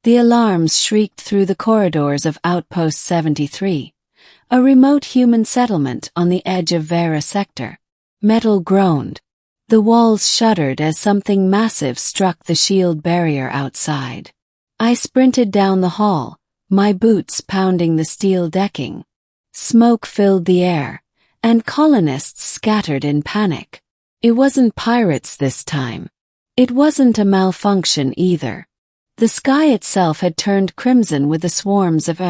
The alarms shrieked through the corridors of Outpost 73, a remote human settlement on the edge of Vera sector. Metal groaned. The walls shuddered as something massive struck the shield barrier outside. I sprinted down the hall, my boots pounding the steel decking. Smoke filled the air, and colonists scattered in panic. It wasn't pirates this time. It wasn't a malfunction either. The sky itself had turned crimson with the swarms of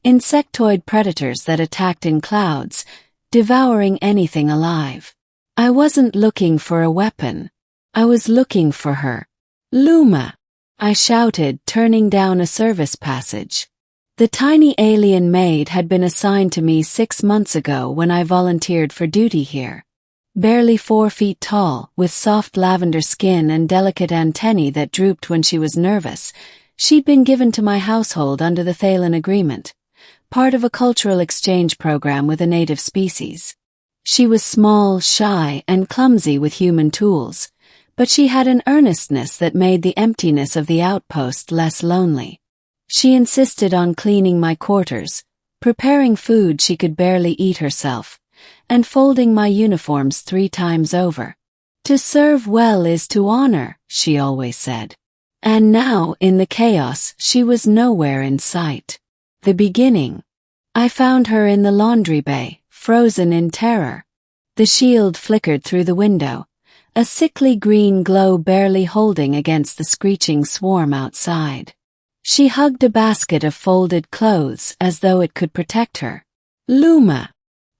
insectoid predators that attacked in clouds, devouring anything alive. I wasn't looking for a weapon. I was looking for her. Luma! I shouted, turning down a service passage. The tiny alien Maid had been assigned to me 6 months ago when I volunteered for duty here. Barely 4 feet tall, with soft lavender skin and delicate antennae that drooped when she was nervous, she'd been given to my household under the Thalen Agreement, part of a cultural exchange program with a native species. She was small, shy, and clumsy with human tools, but she had an earnestness that made the emptiness of the outpost less lonely. She insisted on cleaning my quarters, preparing food she could barely eat herself, and folding my uniforms 3 times over. To serve well is to honor, she always said. And now, in the chaos, she was nowhere in sight. The beginning. I found her in the laundry bay, frozen in terror. The shield flickered through the window, a sickly green glow barely holding against the screeching swarm outside. She hugged a basket of folded clothes as though it could protect her. Luma!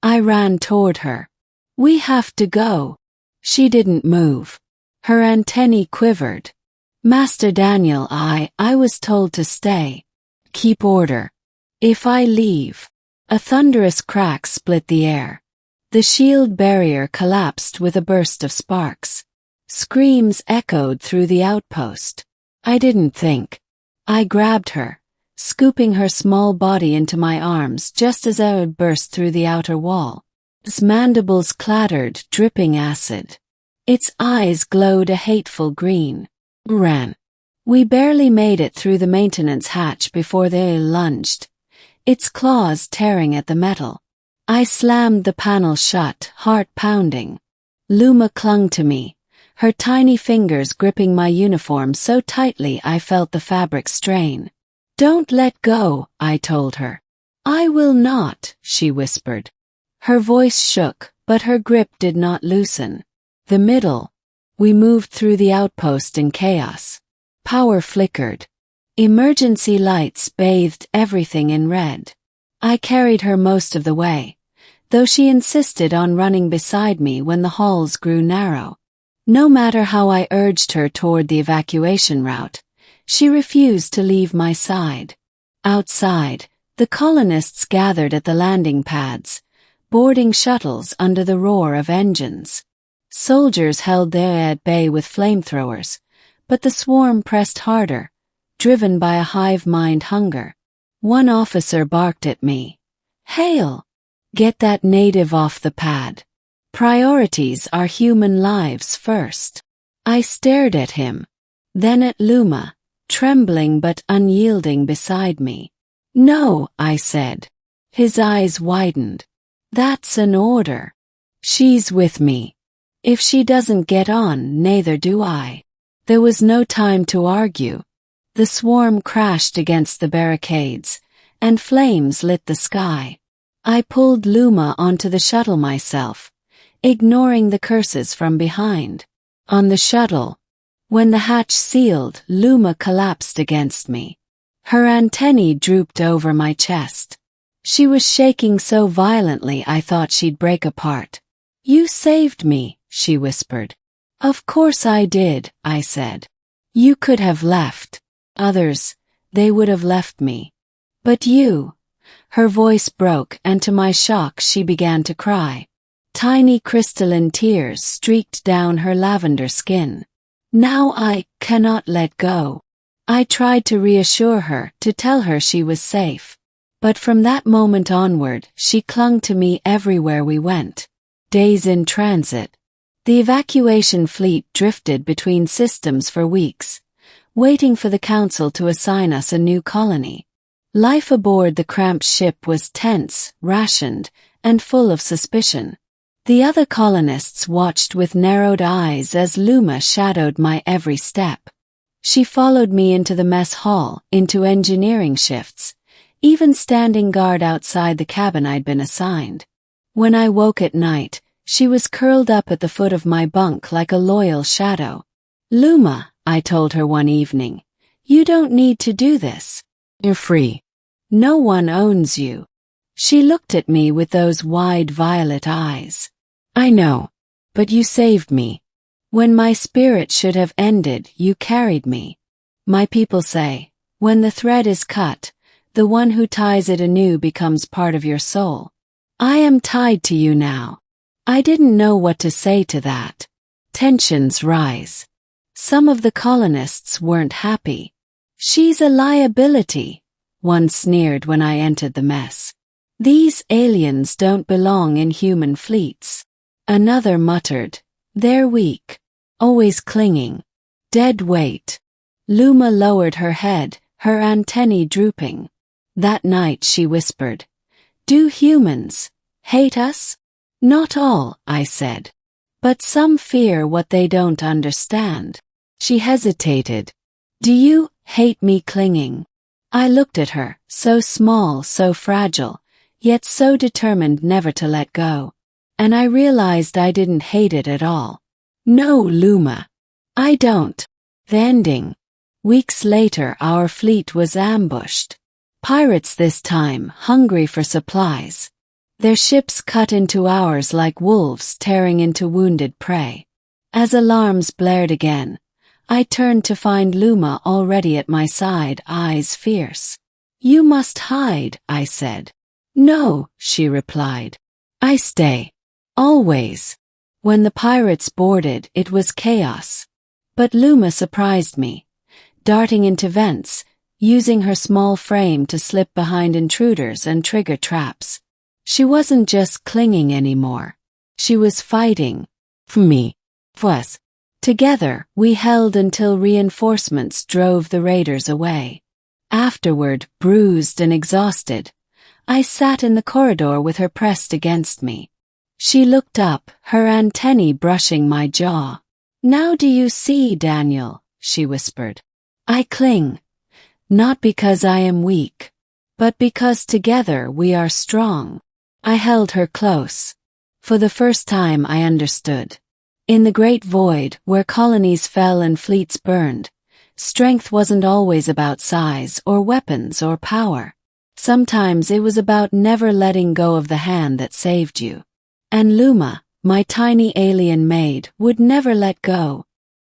I ran toward her. We have to go. She didn't move. Her antennae quivered. Master Daniel, I was told to stay. Keep order. If I leave. A thunderous crack split the air. The shield barrier collapsed with a burst of sparks. Screams echoed through the outpost. I didn't think. I grabbed her, scooping her small body into my arms just as I would burst through the outer wall. Its mandibles clattered, dripping acid. Its eyes glowed a hateful green. Ran. We barely made it through the maintenance hatch before they lunged, its claws tearing at the metal. I slammed the panel shut, heart pounding. Luma clung to me, her tiny fingers gripping my uniform so tightly I felt the fabric strain. Don't let go, I told her. I will not, she whispered. Her voice shook, but her grip did not loosen. The middle. We moved through the outpost in chaos. Power flickered. Emergency lights bathed everything in red. I carried her most of the way, though she insisted on running beside me when the halls grew narrow. No matter how I urged her toward the evacuation route, she refused to leave my side. Outside, the colonists gathered at the landing pads, boarding shuttles under the roar of engines. Soldiers held their at bay with flamethrowers, but the swarm pressed harder, driven by a hive-mind hunger. One officer barked at me. Hail! Get that native off the pad. Priorities are human lives first. I stared at him, then at Luma, trembling but unyielding beside me. No, I said. His eyes widened. That's an order. She's with me. If she doesn't get on, neither do I. There was no time to argue. The swarm crashed against the barricades, and flames lit the sky. I pulled Luma onto the shuttle myself, ignoring the curses from behind. On the shuttle, when the hatch sealed, Luma collapsed against me. Her antennae drooped over my chest. She was shaking so violently I thought she'd break apart. You saved me, she whispered. Of course I did, I said. You could have left. Others, they would have left me. But you. Her voice broke, and to my shock she began to cry. Tiny crystalline tears streaked down her lavender skin. Now I cannot let go. I tried to reassure her, to tell her she was safe. But from that moment onward, she clung to me everywhere we went. Days in transit. The evacuation fleet drifted between systems for weeks, waiting for the council to assign us a new colony. Life aboard the cramped ship was tense, rationed, and full of suspicion. The other colonists watched with narrowed eyes as Luma shadowed my every step. She followed me into the mess hall, into engineering shifts, even standing guard outside the cabin I'd been assigned. When I woke at night, she was curled up at the foot of my bunk like a loyal shadow. "Luma," I told her one evening, "you don't need to do this. You're free. No one owns you." She looked at me with those wide violet eyes. "I know, but you saved me. When my spirit should have ended, you carried me. My people say, when the thread is cut, the one who ties it anew becomes part of your soul. I am tied to you now." I didn't know what to say to that. Tensions rise. Some of the colonists weren't happy. "She's a liability," one sneered when I entered the mess. "These aliens don't belong in human fleets." Another muttered, "They're weak. Always clinging. Dead weight." Luma lowered her head, her antennae drooping. That night she whispered, "Do humans hate us?" "Not all," I said. "But some fear what they don't understand." She hesitated. "Do you hate me clinging?" I looked at her, so small, so fragile, yet so determined never to let go. And I realized I didn't hate it at all. "No, Luma. I don't." The ending. Weeks later our fleet was ambushed. Pirates this time, hungry for supplies. Their ships cut into ours like wolves tearing into wounded prey. As alarms blared again, I turned to find Luma already at my side, eyes fierce. "You must hide," I said. "No," she replied. "I stay. Always." When the pirates boarded, it was chaos. But Luma surprised me, darting into vents, using her small frame to slip behind intruders and trigger traps. She wasn't just clinging anymore. She was fighting. For me. For us. Together, we held until reinforcements drove the raiders away. Afterward, bruised and exhausted, I sat in the corridor with her pressed against me. She looked up, her antennae brushing my jaw. "Now do you see, Daniel?" she whispered. "I cling. Not because I am weak, but because together we are strong." I held her close. For the first time I understood. In the great void, where colonies fell and fleets burned, strength wasn't always about size or weapons or power. Sometimes it was about never letting go of the hand that saved you. And Luma, my tiny alien maid, would never let go.